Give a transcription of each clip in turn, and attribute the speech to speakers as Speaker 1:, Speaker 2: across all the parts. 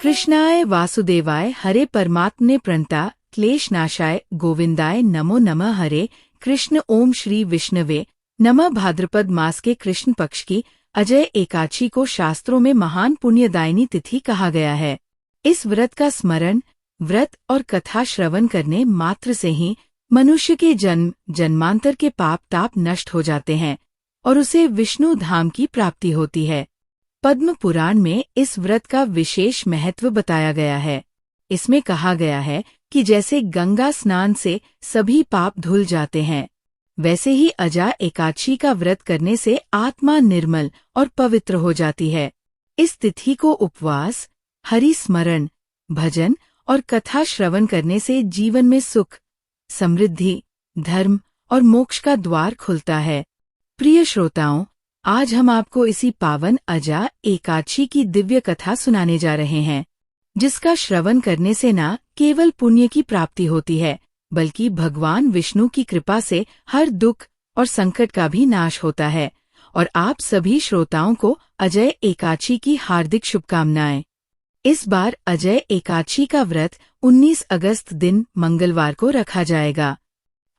Speaker 1: कृष्णाय वासुदेवाय हरे परमात्मने प्रणता क्लेशनाशाय गोविंदाय नमो नमः। हरे कृष्ण। ओम श्री विष्णवे नमः। भाद्रपद मास के कृष्ण पक्ष की अजय एकादशी को शास्त्रों में महान पुण्यदायिनी तिथि कहा गया है। इस व्रत का स्मरण, व्रत और कथा श्रवण करने मात्र से ही मनुष्य के जन्म जन्मांतर के पाप ताप नष्ट हो जाते हैं और उसे विष्णु धाम की प्राप्ति होती है। पद्म पुराण में इस व्रत का विशेष महत्व बताया गया है। इसमें कहा गया है कि जैसे गंगा स्नान से सभी पाप धुल जाते हैं, वैसे ही अजा एकादशी का व्रत करने से आत्मा निर्मल और पवित्र हो जाती है। इस तिथि को उपवास, हरि स्मरण, भजन और कथा श्रवण करने से जीवन में सुख, समृद्धि, धर्म और मोक्ष का द्वार खुलता है। प्रिय श्रोताओं, आज हम आपको इसी पावन अजा एकादशी की दिव्य कथा सुनाने जा रहे हैं, जिसका श्रवण करने से न केवल पुण्य की प्राप्ति होती है, बल्कि भगवान विष्णु की कृपा से हर दुख और संकट का भी नाश होता है। और आप सभी श्रोताओं को अजय एकादशी की हार्दिक शुभकामनाएं। इस बार अजय एकादशी का व्रत 19 अगस्त दिन मंगलवार को रखा जाएगा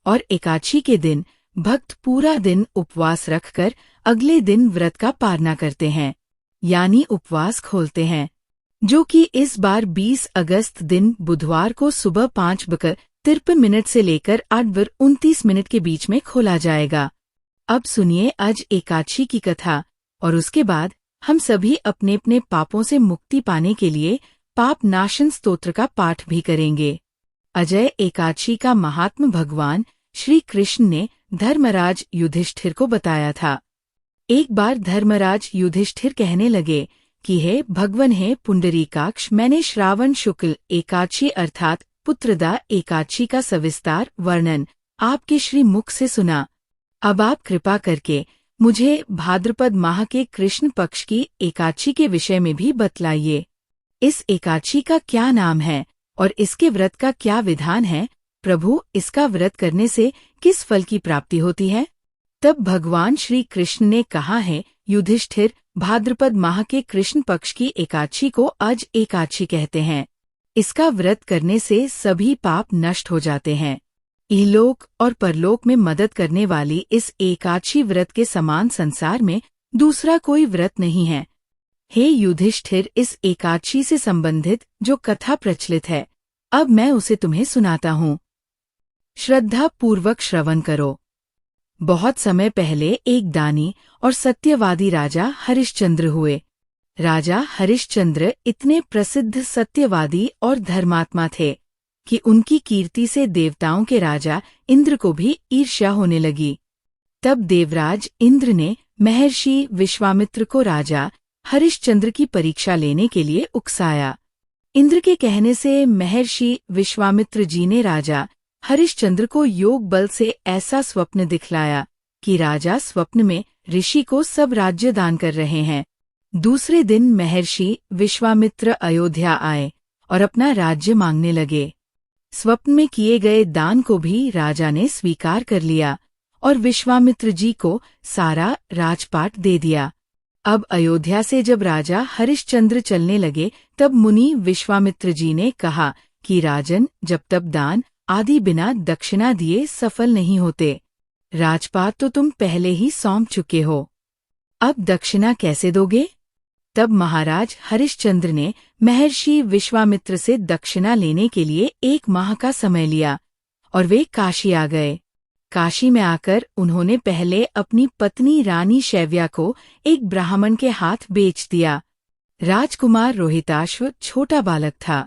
Speaker 1: और एकादशी के दिन भक्त पूरा दिन उपवास रखकर अगले दिन व्रत का पारना करते हैं, यानी उपवास खोलते हैं, जो कि इस बार 20 अगस्त दिन बुधवार को सुबह 5:53 से लेकर 8:29 के बीच में खोला जाएगा। अब सुनिए आज एकादशी की कथा और उसके बाद हम सभी अपने अपने पापों से मुक्ति पाने के लिए पाप नाशन स्तोत्र का पाठ भी करेंगे। अजय एकादशी का महात्म भगवान श्री कृष्ण ने धर्मराज युधिष्ठिर को बताया था। एक बार धर्मराज युधिष्ठिर कहने लगे कि हे भगवन, हे पुंडरीकाक्ष, मैंने श्रावण शुक्ल एकादशी अर्थात पुत्रदा एकादशी का सविस्तार वर्णन आपके श्री मुख से सुना। अब आप कृपा करके मुझे भाद्रपद माह के कृष्ण पक्ष की एकादशी के विषय में भी बतलाइए। इस एकादशी का क्या नाम है और इसके व्रत का क्या विधान है? प्रभु, इसका व्रत करने से किस फल की प्राप्ति होती है? तब भगवान श्री कृष्ण ने कहा है, युधिष्ठिर, भाद्रपद माह के कृष्ण पक्ष की एकादशी को अज एकादशी कहते हैं। इसका व्रत करने से सभी पाप नष्ट हो जाते हैं। इहलोक और परलोक में मदद करने वाली इस एकादशी व्रत के समान संसार में दूसरा कोई व्रत नहीं है। हे युधिष्ठिर, इस एकादशी से संबंधित जो कथा प्रचलित है, अब मैं उसे तुम्हें सुनाता हूँ। श्रद्धा पूर्वक श्रवण करो। बहुत समय पहले एक दानी और सत्यवादी राजा हरिश्चंद्र हुए। राजा हरिश्चंद्र इतने प्रसिद्ध सत्यवादी और धर्मात्मा थे कि उनकी कीर्ति से देवताओं के राजा इंद्र को भी ईर्ष्या होने लगी। तब देवराज इंद्र ने महर्षि विश्वामित्र को राजा हरिश्चंद्र की परीक्षा लेने के लिए उकसाया। इंद्र के कहने से महर्षि विश्वामित्र जी ने राजा हरिश्चंद्र को योग बल से ऐसा स्वप्न दिखलाया कि राजा स्वप्न में ऋषि को सब राज्य दान कर रहे हैं। दूसरे दिन महर्षि विश्वामित्र अयोध्या आए और अपना राज्य मांगने लगे। स्वप्न में किए गए दान को भी राजा ने स्वीकार कर लिया और विश्वामित्र जी को सारा राजपाट दे दिया। अब अयोध्या से जब राजा हरिश्चंद्र चलने लगे, तब मुनि विश्वामित्र जी ने कहा कि राजन, जब तब दान आदि बिना दक्षिणा दिए सफल नहीं होते। राजपाट तो तुम पहले ही सौंप चुके हो, अब दक्षिणा कैसे दोगे? तब महाराज हरिश्चंद्र ने महर्षि विश्वामित्र से दक्षिणा लेने के लिए 1 माह का समय लिया और वे काशी आ गए। काशी में आकर उन्होंने पहले अपनी पत्नी रानी शैव्या को एक ब्राह्मण के हाथ बेच दिया। राजकुमार रोहिताश्व छोटा बालक था।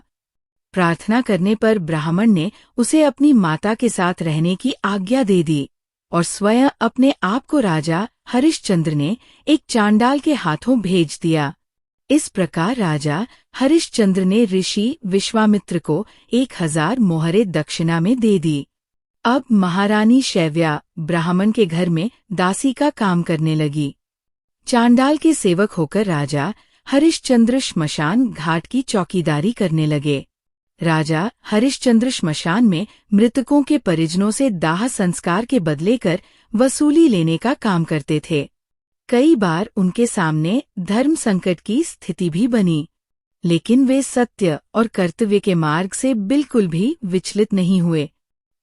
Speaker 1: प्रार्थना करने पर ब्राह्मण ने उसे अपनी माता के साथ रहने की आज्ञा दे दी और स्वयं अपने आप को राजा हरिश्चंद्र ने एक चांडाल के हाथों भेज दिया। इस प्रकार राजा हरिश्चंद्र ने ऋषि विश्वामित्र को 1000 मोहरे दक्षिणा में दे दी। अब महारानी शैव्या ब्राह्मण के घर में दासी का काम करने लगी। चांडाल के सेवक होकर राजा हरिश्चंद्र श्मशान घाट की चौकीदारी करने लगे। राजा हरिश्चंद्र श्मशान में मृतकों के परिजनों से दाह संस्कार के बदले कर वसूली लेने का काम करते थे। कई बार उनके सामने धर्म संकट की स्थिति भी बनी। लेकिन वे सत्य और कर्तव्य के मार्ग से बिल्कुल भी विचलित नहीं हुए।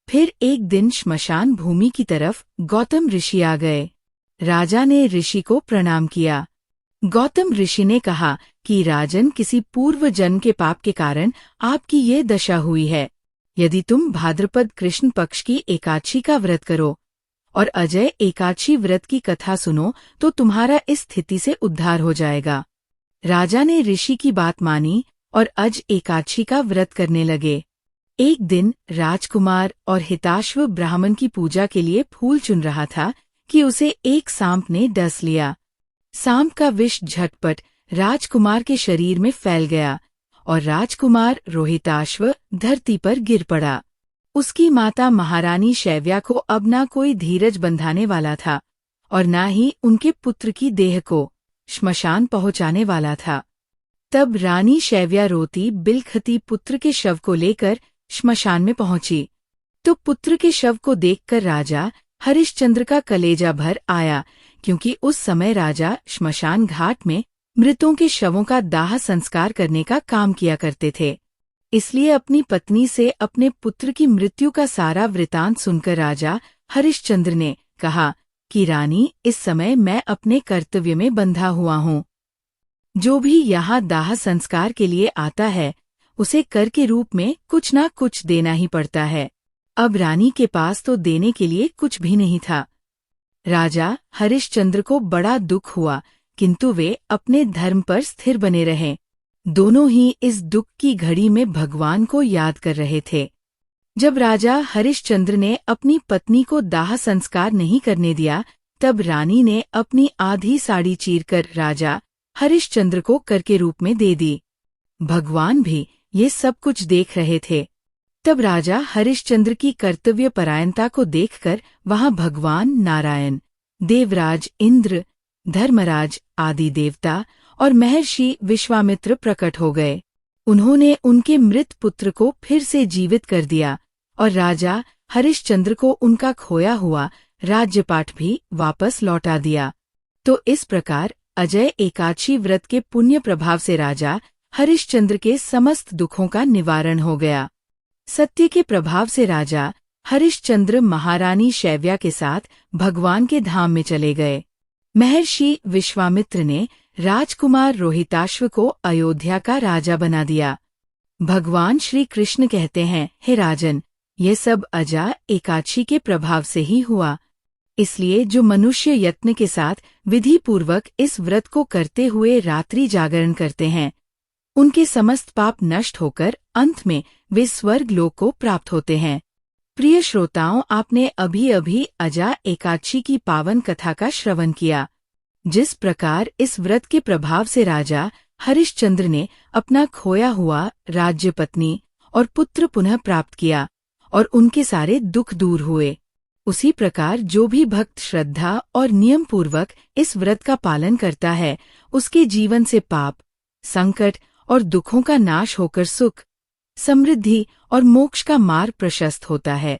Speaker 1: फिर एक दिन श्मशान भूमि की तरफ गौतम ऋषि आ गए। राजा ने ऋषि को प्रणाम किया। गौतम ऋषि ने कहा कि राजन, किसी पूर्व जन्म के पाप के कारण आपकी ये दशा हुई है। यदि तुम भाद्रपद कृष्ण पक्ष की एकादशी का व्रत करो और अजय एकादशी व्रत की कथा सुनो तो तुम्हारा इस स्थिति से उद्धार हो जाएगा। राजा ने ऋषि की बात मानी और अज एकादशी का व्रत करने लगे। एक दिन राजकुमार और हिताश्व ब्राह्मण की पूजा के लिए फूल चुन रहा था कि उसे एक सांप ने डस लिया। सांप का विष झटपट राजकुमार के शरीर में फैल गया और राजकुमार रोहिताश्व धरती पर गिर पड़ा। उसकी माता महारानी शैव्या को अब ना कोई धीरज बंधाने वाला था और ना ही उनके पुत्र की देह को श्मशान पहुंचाने वाला था। तब रानी शैव्या रोती बिलखती पुत्र के शव को लेकर श्मशान में पहुंची तो पुत्र के शव को देखकर राजा हरिश्चंद्र का कलेजा भर आया, क्योंकि उस समय राजा श्मशान घाट में मृतों के शवों का दाह संस्कार करने का काम किया करते थे। इसलिए अपनी पत्नी से अपने पुत्र की मृत्यु का सारा वृतांत सुनकर राजा हरिश्चंद्र ने कहा कि रानी, इस समय मैं अपने कर्तव्य में बंधा हुआ हूँ। जो भी यहाँ दाह संस्कार के लिए आता है उसे कर के रूप में कुछ ना कुछ देना ही पड़ता है। अब रानी के पास तो देने के लिए कुछ भी नहीं था। राजा हरिश्चंद्र को बड़ा दुख हुआ, किंतु वे अपने धर्म पर स्थिर बने रहे। दोनों ही इस दुख की घड़ी में भगवान को याद कर रहे थे। जब राजा हरिश्चंद्र ने अपनी पत्नी को दाह संस्कार नहीं करने दिया, तब रानी ने अपनी आधी साड़ी चीरकर राजा हरिश्चंद्र को कर के रूप में दे दी। भगवान भी ये सब कुछ देख रहे थे। तब राजा हरिश्चंद्र की कर्तव्य परायणता को देखकर वहां भगवान नारायण, देवराज इंद्र, धर्मराज आदि देवता और महर्षि विश्वामित्र प्रकट हो गए। उन्होंने उनके मृत पुत्र को फिर से जीवित कर दिया और राजा हरिश्चंद्र को उनका खोया हुआ राज्यपाठ भी वापस लौटा दिया। तो इस प्रकार अजय एकादशी व्रत के पुण्य प्रभाव से राजा हरिश्चंद्र के समस्त दुखों का निवारण हो गया। सत्य के प्रभाव से राजा हरिश्चंद्र महारानी शैव्या के साथ भगवान के धाम में चले गए। महर्षि विश्वामित्र ने राजकुमार रोहिताश्व को अयोध्या का राजा बना दिया। भगवान श्री कृष्ण कहते हैं, हे राजन, ये सब अजा एकादशी के प्रभाव से ही हुआ। इसलिए जो मनुष्य यत्न के साथ विधि पूर्वक इस व्रत को करते हुए रात्रि जागरण करते हैं, उनके समस्त पाप नष्ट होकर अंत में वे स्वर्ग लोक को प्राप्त होते हैं। प्रिय श्रोताओं, आपने अभी अभी अजा एकादशी की पावन कथा का श्रवण किया। जिस प्रकार इस व्रत के प्रभाव से राजा हरिश्चंद्र ने अपना खोया हुआ राज्य, पत्नी और पुत्र पुनः प्राप्त किया और उनके सारे दुख दूर हुए, उसी प्रकार जो भी भक्त श्रद्धा और नियम पूर्वक इस व्रत का पालन करता है, उसके जीवन से पाप, संकट और दुखों का नाश होकर सुख, समृद्धि और मोक्ष का मार्ग प्रशस्त होता है।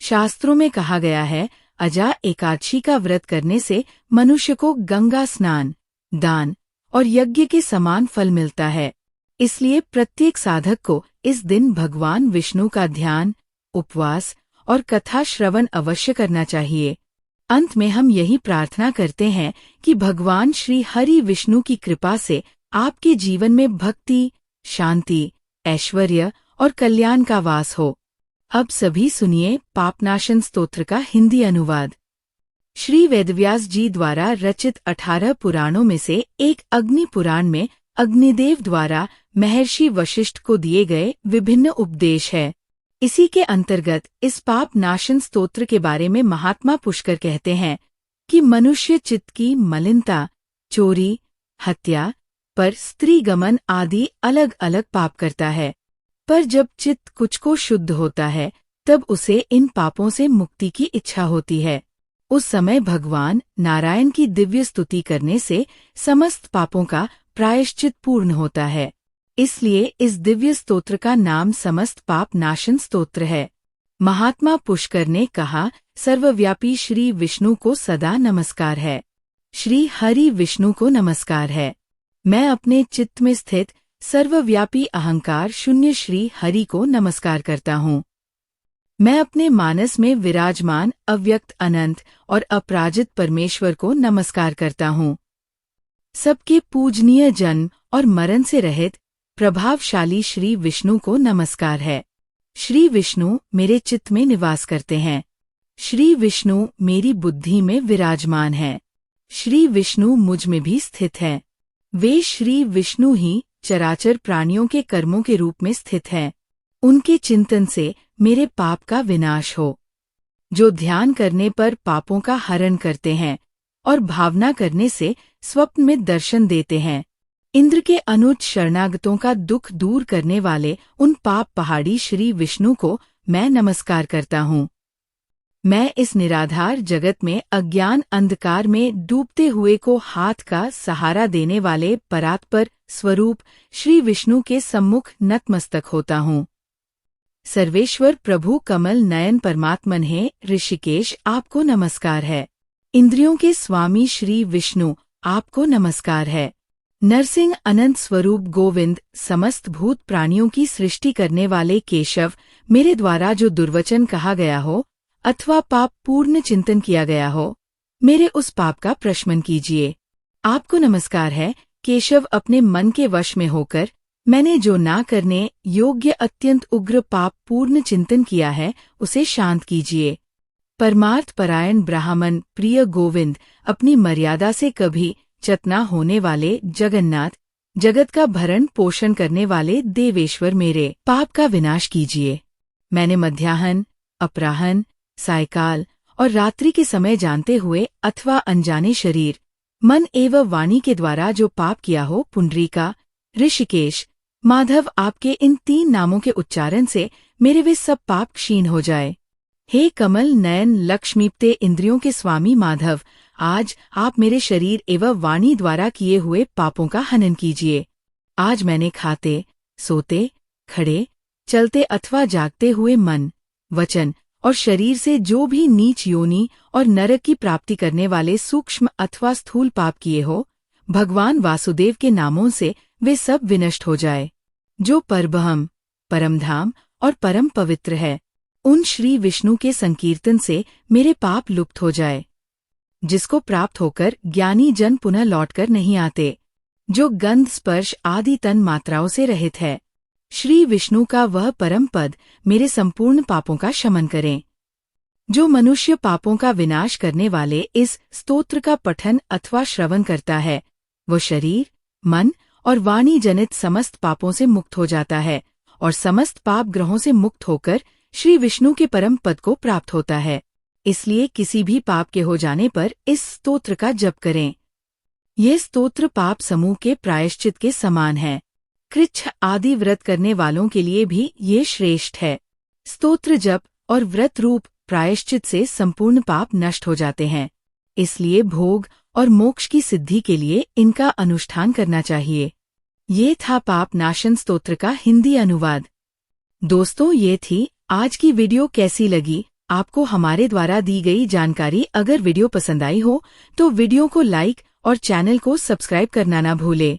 Speaker 1: शास्त्रों में कहा गया है, अजा एकादशी का व्रत करने से मनुष्य को गंगा स्नान, दान और यज्ञ के समान फल मिलता है। इसलिए प्रत्येक साधक को इस दिन भगवान विष्णु का ध्यान, उपवास और कथा श्रवण अवश्य करना चाहिए। अंत में हम यही प्रार्थना करते हैं कि भगवान श्री हरि विष्णु की कृपा से आपके जीवन में भक्ति, शांति, ऐश्वर्य और कल्याण का वास हो। अब सभी सुनिए पापनाशन स्तोत्र का हिंदी अनुवाद। श्री वेदव्यास जी द्वारा रचित 18 पुराणों में से एक अग्नि पुराण में अग्निदेव द्वारा महर्षि वशिष्ठ को दिए गए विभिन्न उपदेश है। इसी के अंतर्गत इस पाप नाशन स्तोत्र के बारे में महात्मा पुष्कर कहते हैं कि मनुष्य चित्त की मलिनता, चोरी, हत्या, पर स्त्री गमन आदि अलग अलग पाप करता है, पर जब चित्त कुछ को शुद्ध होता है तब उसे इन पापों से मुक्ति की इच्छा होती है। उस समय भगवान नारायण की दिव्य स्तुति करने से समस्त पापों का प्रायश्चित पूर्ण होता है। इसलिए इस दिव्य स्तोत्र का नाम समस्त पाप नाशन स्तोत्र है। महात्मा पुष्कर ने कहा, सर्वव्यापी श्री विष्णु को सदा नमस्कार है। श्री हरि विष्णु को नमस्कार है। मैं अपने चित्त में स्थित सर्वव्यापी अहंकार शून्य श्री हरि को नमस्कार करता हूँ। मैं अपने मानस में विराजमान अव्यक्त अनंत और अपराजित परमेश्वर को नमस्कार करता हूँ। सबके पूजनीय जन्म और मरण से रहित प्रभावशाली श्री विष्णु को नमस्कार है। श्री विष्णु मेरे चित्त में निवास करते हैं। श्री विष्णु मेरी बुद्धि में विराजमान है। श्री विष्णु मुझ में भी स्थित है। वे श्री विष्णु ही चराचर प्राणियों के कर्मों के रूप में स्थित हैं। उनके चिंतन से मेरे पाप का विनाश हो। जो ध्यान करने पर पापों का हरण करते हैं और भावना करने से स्वप्न में दर्शन देते हैं। इंद्र के अनुज शरणागतों का दुख दूर करने वाले उन पाप पहाड़ी श्री विष्णु को मैं नमस्कार करता हूँ। मैं इस निराधार जगत में अज्ञान अंधकार में डूबते हुए को हाथ का सहारा देने वाले परात्पर स्वरूप श्री विष्णु के सम्मुख नतमस्तक होता हूँ। सर्वेश्वर प्रभु कमल नयन परमात्मन है ऋषिकेश, आपको नमस्कार है। इंद्रियों के स्वामी श्री विष्णु, आपको नमस्कार है। नरसिंह अनंत स्वरूप गोविंद, समस्त भूत प्राणियों की सृष्टि करने वाले केशव, मेरे द्वारा जो दुर्वचन कहा गया हो अथवा पाप पूर्ण चिंतन किया गया हो, मेरे उस पाप का प्रशमन कीजिए। आपको नमस्कार है केशव। अपने मन के वश में होकर मैंने जो ना करने योग्य अत्यंत उग्र पाप पूर्ण चिंतन किया है, उसे शांत कीजिए। परमार्थ परायण ब्राह्मण प्रिय गोविंद, अपनी मर्यादा से कभी च्युत न होने वाले जगन्नाथ, जगत का भरण पोषण करने वाले देवेश्वर, मेरे पाप का विनाश कीजिए। मैंने मध्याह्न, अपराह्न, सायकाल और रात्रि के समय जानते हुए अथवा अनजाने शरीर, मन एवं वाणी के द्वारा जो पाप किया हो, पुंडरीका, ऋषिकेश, माधव, आपके इन 3 नामों के उच्चारण से मेरे वे सब पाप क्षीण हो जाए। हे कमल नयन लक्ष्मीपते इंद्रियों के स्वामी माधव, आज आप मेरे शरीर एवं वाणी द्वारा किए हुए पापों का हनन कीजिए। आज मैंने खाते, सोते, खड़े, चलते अथवा जागते हुए मन, वचन और शरीर से जो भी नीच योनि और नरक की प्राप्ति करने वाले सूक्ष्म अथवा स्थूल पाप किए हो, भगवान वासुदेव के नामों से वे सब विनष्ट हो जाए। जो परब्रह्म, परमधाम और परम पवित्र है, उन श्री विष्णु के संकीर्तन से मेरे पाप लुप्त हो जाए। जिसको प्राप्त होकर ज्ञानी जन पुनः लौटकर नहीं आते। जो गंध स्पर्श आदि तन मात्राओं से रहित है, श्री विष्णु का वह परम पद मेरे संपूर्ण पापों का शमन करें। जो मनुष्य पापों का विनाश करने वाले इस स्तोत्र का पठन अथवा श्रवण करता है, वो शरीर, मन और वाणी जनित समस्त पापों से मुक्त हो जाता है और समस्त पाप ग्रहों से मुक्त होकर श्री विष्णु के परम पद को प्राप्त होता है। इसलिए किसी भी पाप के हो जाने पर इस स्तोत्र का जप करें। ये स्तोत्र पाप समूह के प्रायश्चित के समान है। कृच्छ आदि व्रत करने वालों के लिए भी ये श्रेष्ठ है। स्तोत्र जप और व्रत रूप प्रायश्चित से संपूर्ण पाप नष्ट हो जाते हैं। इसलिए भोग और मोक्ष की सिद्धि के लिए इनका अनुष्ठान करना चाहिए। ये था पाप नाशन स्तोत्र का हिंदी अनुवाद। दोस्तों, ये थी आज की वीडियो। कैसी लगी आपको हमारे द्वारा दी गई जानकारी? अगर वीडियो पसंद आई हो तो वीडियो को लाइक और चैनल को सब्सक्राइब करना ना भूले।